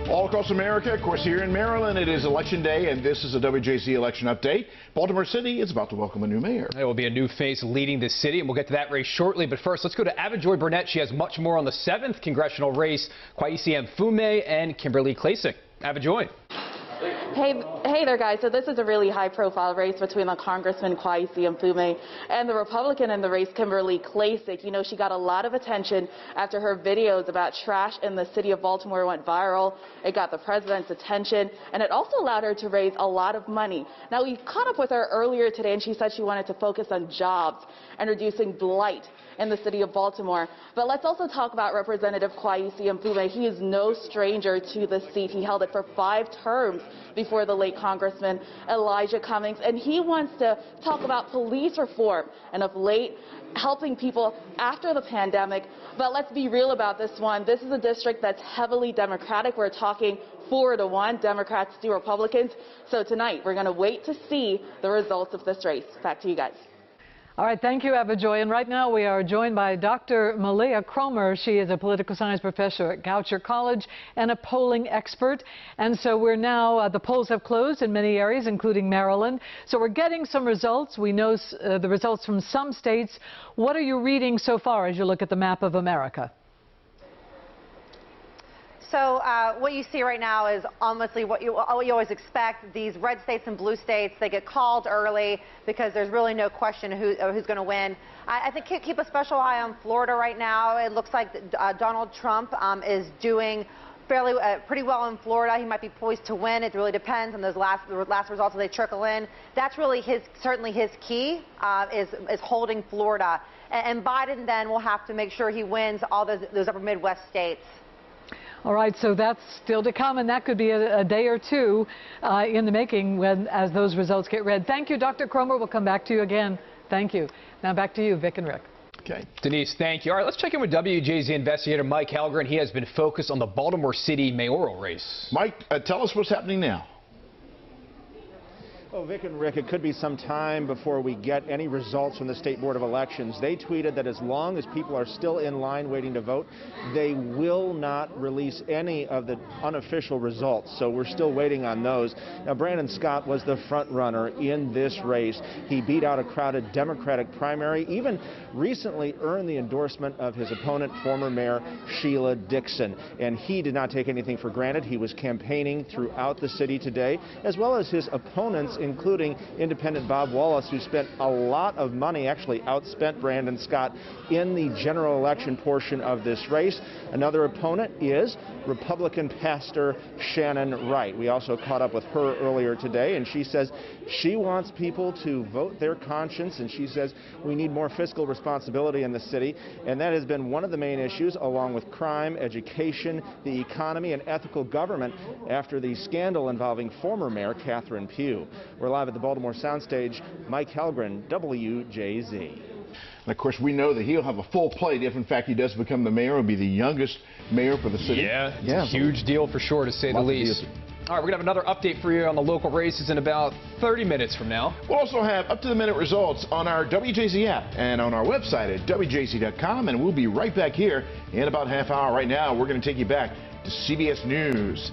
All across America, of course, here in Maryland, it is Election Day, and this is a WJZ election update. Baltimore City is about to welcome a new mayor. There will be a new face leading the city, and we'll get to that race shortly. But first, let's go to Abijoy Burnett. She has much more on the 7th congressional race. Kwesi Mfume and Kimberly Klacik. Abijoy. Hey there, guys. So this is a really high-profile race between the Congressman Kwesi Mfume and the Republican in the race, Kimberly Klacik. You know, she got a lot of attention after her videos about trash in the city of Baltimore went viral. It got the president's attention, and it also allowed her to raise a lot of money. Now, we caught up with her earlier today, and she said she wanted to focus on jobs and reducing blight in the city of Baltimore. But let's also talk about Representative Kwesi Mfume. He is no stranger to the seat. He held it for 5 terms before the late Congressman Elijah Cummings, and he wants to talk about police reform and of late helping people after the pandemic. But let's be real about this one. This is a district that's heavily Democratic. We're talking 4-1, Democrats to Republicans. So tonight we're going to wait to see the results of this race. Back to you guys. All right, thank you, Abijoy. And right now we are joined by Dr. Malia Cromer. She is a political science professor at Goucher College and a polling expert. And so we're now, the polls have closed in many areas, including Maryland. So we're getting some results. We know the results from some states. What are you reading so far as you look at the map of America? So what you see right now is almost what you always expect. These red states and blue states, they get called early because there's really no question who's going to win. I think keep a special eye on Florida right now. It looks like Donald Trump is doing pretty well in Florida. He might be poised to win. It really depends on those last results as they trickle in. That's really certainly his key is holding Florida. And Biden then will have to make sure he wins all those upper Midwest states. All right, so that's still to come, and that could be a day or two in the making as those results get read. Thank you, Dr. Cromer. We'll come back to you again. Thank you. Now back to you, Vic and Rick. Okay. Denise, thank you. All right, let's check in with WJZ investigator Mike Halgren. He has been focused on the Baltimore City mayoral race. Mike, tell us what's happening now. Well, Vic and Rick, it could be some time before we get any results from the State Board of Elections. They tweeted that as long as people are still in line waiting to vote, they will not release any of the unofficial results. So we're still waiting on those. Now, Brandon Scott was the front runner in this race. He beat out a crowded Democratic primary, even recently earned the endorsement of his opponent, former Mayor Sheila Dixon. And he did not take anything for granted. He was campaigning throughout the city today, as well as his opponents, including independent Bob Wallace, who spent a lot of money, actually outspent Brandon Scott in the general election portion of this race. Another opponent is Republican pastor Shannon Wright. We also caught up with her earlier today, and she says she wants people to vote their conscience, and she says we need more fiscal responsibility in the city, and that has been one of the main issues, along with crime, education, the economy, and ethical government after the scandal involving former Mayor Catherine Pugh. We're live at the Baltimore Soundstage. Mike Halgren, WJZ. And of course, we know that he'll have a full plate if, in fact, he does become the mayor. He'll be the youngest mayor for the city. Yeah, it's a huge deal for sure, to say the least. All right, we're going to have another update for you on the local races in about 30 minutes from now. We'll also have up-to-the-minute results on our WJZ app and on our website at WJZ.com, and we'll be right back here in about half hour. Right now, we're going to take you back to CBS News.